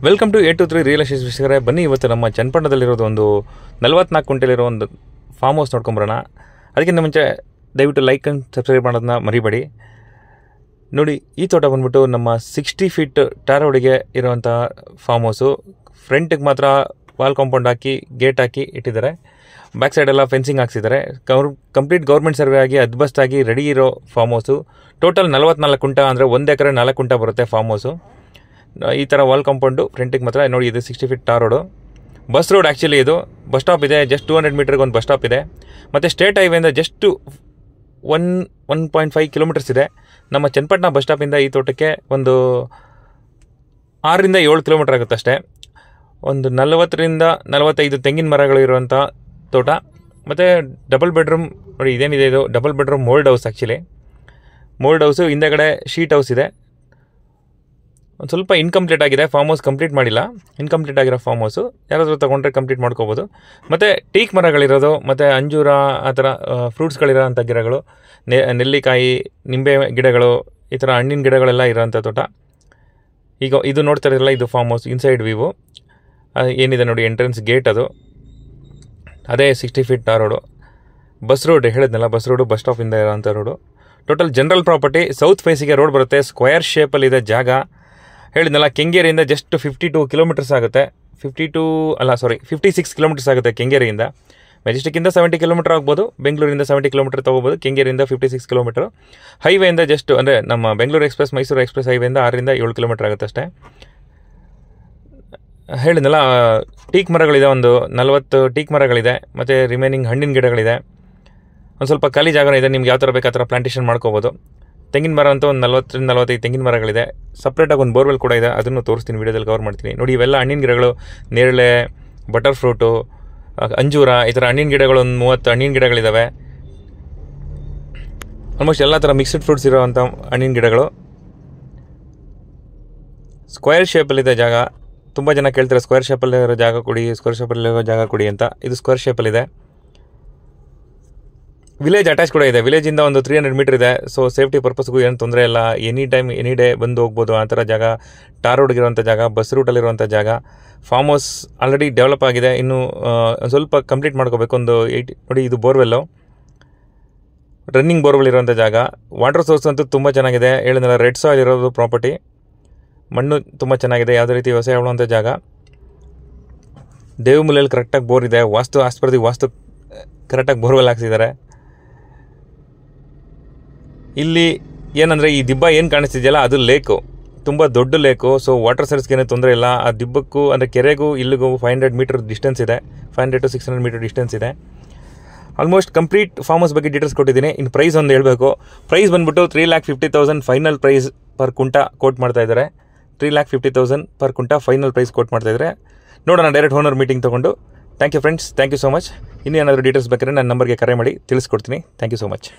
Welcome to 823 real estate ವೀಕ್ಷಕರೇ. ಬನ್ನಿ, ಇವತ್ತು ನಮ್ಮ ಚನ್ನಪಟ್ಟಣದಲ್ಲಿರೋದು ಒಂದು 44 ಕುಂಟೆಲಿರೋ ಒಂದು ಫಾರ್ಮ್ ಹೌಸ್ ನೋಡ್ಕೊಂಬರೋಣ. ಅದಕ್ಕಿಂತ ಮುಂಚೆ ದಯವಿಟ್ಟು ಲೈಕ್ ಆ್ಯಂಡ್ ಸಬ್ಸ್ಕ್ರೈಬ್ ಮಾಡೋದನ್ನ ಮರಿಬೇಡಿ. ನೋಡಿ, ಈ ತೋಟ ಬಂದ್ಬಿಟ್ಟು ನಮ್ಮ 60 ಫೀಟ್ ಟಾರ್ ರೋಡಿಗೆ ಇರುವಂಥ ಫಾರ್ಮ್ ಹೌಸು. ಫ್ರಂಟಿಗೆ ಮಾತ್ರ ವಾಲ್ ಕಾಂಪೌಂಡ್ ಹಾಕಿ ಗೇಟ್ ಹಾಕಿ ಇಟ್ಟಿದ್ದಾರೆ. ಬ್ಯಾಕ್ ಸೈಡೆಲ್ಲ ಫೆನ್ಸಿಂಗ್ ಹಾಕ್ಸಿದ್ದಾರೆ. ಕಂಪ್ಲೀಟ್ ಗೌರ್ಮೆಂಟ್ ಸರ್ವೆ ಆಗಿ ಅದ್ಬಸ್ತಾಗಿ ರೆಡಿ ಇರೋ ಫಾರ್ಮ್ ಹೌಸು. ಟೋಟಲ್ 44 ಕುಂಟ ಅಂದರೆ 1 ಎಕರೆ 4 ಕುಂಟ ಬರುತ್ತೆ ಫಾರ್ಮ್ ಹೌಸು. ಈ ಥರ ವಾಲ್ ಕಾಂಪೌಂಡು ಫ್ರಂಟಿಗೆ ಮಾತ್ರ ನೋಡಿ. ಇದು 60 feet tar road, bus road. Actually ಇದು ಬಸ್ ಸ್ಟಾಪ್ ಇದೆ, ಜಸ್ಟ್ 200 ಮೀಟರ್ಗೆ ಒಂದು ಬಸ್ ಸ್ಟಾಪ್ ಇದೆ. ಮತ್ತು ಸ್ಟೇಟ್ ಹೈವೇಯಿಂದ ಜಸ್ಟು 1.5 ಕಿಲೋಮೀಟರ್ಸ್ ಇದೆ. ನಮ್ಮ ಚನ್ನಪಟ್ಟಣ ಬಸ್ ಸ್ಟಾಪಿಂದ ಈ ತೋಟಕ್ಕೆ ಒಂದು 6ರಿಂದ 7 ಕಿಲೋಮೀಟರ್ ಆಗುತ್ತೆ ಅಷ್ಟೇ. ಒಂದು 40ರಿಂದ 45 ತೆಂಗಿನ ಮರಗಳು ಇರುವಂಥ ತೋಟ. ಮತ್ತು ಡಬಲ್ ಬೆಡ್ರೂಮ್ ನೋಡಿ. ಇದೇನಿದೆ, ಇದು double bedroom mould house. Actually mould house. ಹಿಂದೆಗಡೆ ಶೀಟ್ ಹೌಸ್ ಇದೆ. ಒಂದು ಸ್ವಲ್ಪ ಇನ್ಕಂಪ್ಲೀಟ್ ಆಗಿದೆ, ಫಾರ್ಮ್ ಹೌಸ್ ಕಂಪ್ಲೀಟ್ ಮಾಡಿಲ್ಲ. ಇನ್ಕಂಪ್ಲೀಟ್ ಆಗಿರೋ ಫಾರ್ಮ್ ಹೌಸು ಯಾರಾದರೂ ತೊಗೊಂಡ್ರೆ ಕಂಪ್ಲೀಟ್ ಮಾಡ್ಕೋಬೋದು. ಮತ್ತು ಟೀಕ್ ಮರಗಳಿರೋದು, ಮತ್ತು ಅಂಜೂರ ಆ ಥರ ಫ್ರೂಟ್ಸ್ಗಳಿರೋ ಅಂಥ ಗಿಡಗಳು, ನೆಲ್ಲಿಕಾಯಿ, ನಿಂಬೆ ಗಿಡಗಳು, ಈ ಥರ ಹಣ್ಣಿನ ಗಿಡಗಳೆಲ್ಲ ಇರೋಂಥ ತೋಟ. ಈಗ ಇದು ನೋಡ್ತಾ ಇರಲ್ಲ, ಇದು ಫಾರ್ಮ್ ಹೌಸ್ ಇನ್ಸೈಡ್ ವ್ಯೂ ಏನಿದೆ ನೋಡಿ. ಎಂಟ್ರೆನ್ಸ್ ಗೇಟ್ ಅದು. ಅದೇ 60 feet tar road. Bus road ಹೇಳಿದ್ನಲ್ಲ, ಬಸ್ ರೋಡು ಬಸ್ ಸ್ಟಾಪಿಂದ ಇರೋಂಥ ರೋಡು. Total general property. ಸೌತ್ ಫೇಸಿಗೆ ರೋಡ್ ಬರುತ್ತೆ. ಸ್ಕ್ವೇರ್ ಶೇಪಲ್ಲಿದೆ ಜಾಗ. ಹೇಳಿದ್ನಲ್ಲ, ಕೆಂಗೇರಿಯಿಂದ ಜಸ್ಟ್ 52 ಕಿಲೋಮೀಟರ್ಸ್ ಆಗುತ್ತೆ. 56 ಕಿಲೋಮೀಟರ್ಸ್ ಆಗುತ್ತೆ ಕೆಂಗೇರಿಯಿಂದ. ಮೆಜೆಸ್ಟಿಕ್ಕಿಂದ 70 ಕಿಲೋಮೀಟರ್ ಆಗ್ಬೋದು, ಬೆಂಗಳೂರಿಂದ 70 ಕಿಲೋಮೀಟರ್ ತೊಗೋಬೋದು. ಕೆಂಗೇರಿಯಿಂದ 56 ಕಿಲೋಮೀಟರ್. ಹೈವೇಯಿಂದ ಜಸ್ಟ್ ಅಂದರೆ ನಮ್ಮ ಬೆಂಗಳೂರು ಎಕ್ಸ್ಪ್ರೆಸ್ ಮೈಸೂರು ಎಕ್ಸ್ಪ್ರೆಸ್ ಹೈವೇಯಿಂದ 6ರಿಂದ 7 ಕಿಲೋಮೀಟರ್ ಆಗುತ್ತೆ ಅಷ್ಟೇ. ಹೇಳಿದ್ನಲ್ಲ, ಟೀಕ್ ಮರಗಳಿದೆ, ಒಂದು 40 ಟೀಕ್ ಮರಗಳಿದೆ. ಮತ್ತು ರಿಮೈನಿಂಗ್ ಹಣ್ಣಿನ ಗಿಡಗಳಿದೆ. ಒಂದು ಸ್ವಲ್ಪ ಖಾಲಿ ಜಾಗ ಇದೆ, ನಿಮ್ಗೆ ಯಾವ ಥರ ಬೇಕು ಆ ಥರ ಪ್ಲಾಂಟೇಷನ್ ಮಾಡ್ಕೋಬೋದು. ತೆಂಗಿನ ಮರ ಅಂತ ಒಂದು 40ರಿಂದ 45 ತೆಂಗಿನ ಮರಗಳಿದೆ. ಸಪ್ರೇಟಾಗಿ ಒಂದು ಬೋರ್ವೆಲ್ ಕೂಡ ಇದೆ, ಅದನ್ನು ತೋರಿಸ್ತೀನಿ, ವೀಡಿಯೋದಲ್ಲಿ ಕವರ್ ಮಾಡ್ತೀನಿ. ನೋಡಿ, ಇವೆಲ್ಲ ಹಣ್ಣಿನ ಗಿಡಗಳು. ನೇರಳೆ, ಬಟರ್ ಫ್ರೂಟು, ಅಂಜೂರ, ಈ ಥರ ಹಣ್ಣಿನ ಗಿಡಗಳು ಒಂದು 30 ಹಣ್ಣಿನ ಗಿಡಗಳಿದ್ದಾವೆ. ಆಲ್ಮೋಸ್ಟ್ ಎಲ್ಲ ಥರ ಮಿಕ್ಸ್ಡ್ ಫ್ರೂಟ್ಸ್ ಇರೋವಂಥ ಹಣ್ಣಿನ ಗಿಡಗಳು. ಸ್ಕ್ವೇರ್ ಶೇಪಲ್ಲಿದೆ ಜಾಗ. ತುಂಬ ಜನ ಕೇಳ್ತಾರೆ, ಸ್ಕ್ವೇರ್ ಶೇಪಲ್ಲಿರೋ ಜಾಗ ಕೊಡಿ, ಸ್ಕ್ವೇರ್ ಶೇಪಲ್ಲಿರೋ ಜಾಗ ಕೊಡಿ ಅಂತ. ಇದು ಸ್ಕ್ವೇರ್ ಶೇಪಲ್ಲಿದೆ. ವಿಲೇಜ್ ಅಟ್ಯಾಚ್ ಕೂಡ ಇದೆ. ವಿಲೇಜಿಂದ ಒಂದು 300 ಮೀಟರ್ ಇದೆ. ಸೊ ಸೇಫ್ಟಿ ಪರ್ಪಸ್ಗೂ ಏನು ತೊಂದರೆ ಇಲ್ಲ. ಎನಿ ಟೈಮ್ ಎನಿ ಡೇ ಬಂದು ಹೋಗ್ಬೋದು. ಆ ಥರ ಜಾಗ. ಟಾರ್ ರೋಡ್ಗಿರುವಂಥ ಜಾಗ, ಬಸ್ ರೂಟಲ್ಲಿರುವಂಥ ಜಾಗ. ಫಾರ್ಮ್ ಹೌಸ್ ಆಲ್ರೆಡಿ ಡೆವಲಪ್ ಆಗಿದೆ. ಇನ್ನು ಸ್ವಲ್ಪ ಕಂಪ್ಲೀಟ್ ಮಾಡ್ಕೋಬೇಕು. ಒಂದು 80 ನೋಡಿ, ಇದು ಬೋರ್ವೆಲ್ಲು, ರನ್ನಿಂಗ್ ಬೋರ್ವೆಲ್ ಇರುವಂಥ ಜಾಗ. ವಾಟರ್ ಸೋರ್ಸ್ ಅಂತೂ ತುಂಬ ಚೆನ್ನಾಗಿದೆ. ಹೇಳಿದ್ನಲ್ಲ, ರೆಡ್ ಸಾಯಿಲ್ ಇರೋದು ಪ್ರಾಪರ್ಟಿ. ಮಣ್ಣು ತುಂಬ ಚೆನ್ನಾಗಿದೆ, ಯಾವುದೇ ರೀತಿ ವ್ಯವಸಾಯ ಮಾಡುವಂಥ ಜಾಗ. ದೇವಮೂಲೆಯಲ್ಲಿ ಕರೆಕ್ಟಾಗಿ ಬೋರ್ ಇದೆ. ಆಸ್ಪರ್ಧಿ ವಾಸ್ತು ಕರೆಕ್ಟಾಗಿ ಬೋರ್ವೆಲ್ ಹಾಕ್ಸಿದ್ದಾರೆ. ಇಲ್ಲಿ ಏನಂದರೆ, ಈ ದಿಬ್ಬ ಏನು ಕಾಣಿಸ್ತಿದೆಯಲ್ಲ, ಅದು ಲೇಕು, ತುಂಬ ದೊಡ್ಡ ಲೇಕು. ಸೊ ವಾಟರ್ ಸರ್ಸ್ಗೇನೂ ತೊಂದರೆ ಇಲ್ಲ. ಆ ದಿಬ್ಬಕ್ಕೂ ಅಂದರೆ ಕೆರೆಗೂ ಇಲ್ಲಿಗೂ 500 ಮೀಟರ್ ಡಿಸ್ಟೆನ್ಸ್ ಇದೆ. 500 to 600 ಮೀಟರ್ ಡಿಸ್ಟೆನ್ಸ್ ಇದೆ. ಆಲ್ಮೋಸ್ಟ್ ಕಂಪ್ಲೀಟ್ ಫಾರ್ಮ್ ಹೌಸ್ ಬಗ್ಗೆ ಡೀಟೇಲ್ಸ್ ಕೊಟ್ಟಿದ್ದೀನಿ. ಇನ್ನು ಪ್ರೈಸ್ ಒಂದು ಹೇಳಬೇಕು. ಪ್ರೈಸ್ ಬಂದುಬಿಟ್ಟು 3,50,000 ಫೈನಲ್ ಪ್ರೈಸ್ ಪರ್ ಕುಂಟ ಕೋಟ್ ಮಾಡ್ತಾಯಿದ್ದಾರೆ. 3,50,000 ಪರ್ ಕುಂಟ ಫೈನಲ್ ಪ್ರೈಸ್ ಕೋಟ್ ಮಾಡ್ತಾಯಿದ್ದಾರೆ. ನೋಡೋಣ, ಡೈರೆಕ್ಟ್ ಓನರ್ ಮೀಟಿಂಗ್ ತೊಗೊಂಡು. Thank you friends, thank you so much. ಇನ್ನೂ ಏನಾದರೂ ಡೀಟೇಲ್ಸ್ ಬೇಕಾದ್ರೆ ನನ್ನ ನಂಬರ್ಗೆ ಕರೆ ಮಾಡಿ ತಿಳಿಸ್ಕೊಡ್ತೀನಿ. Thank you so much.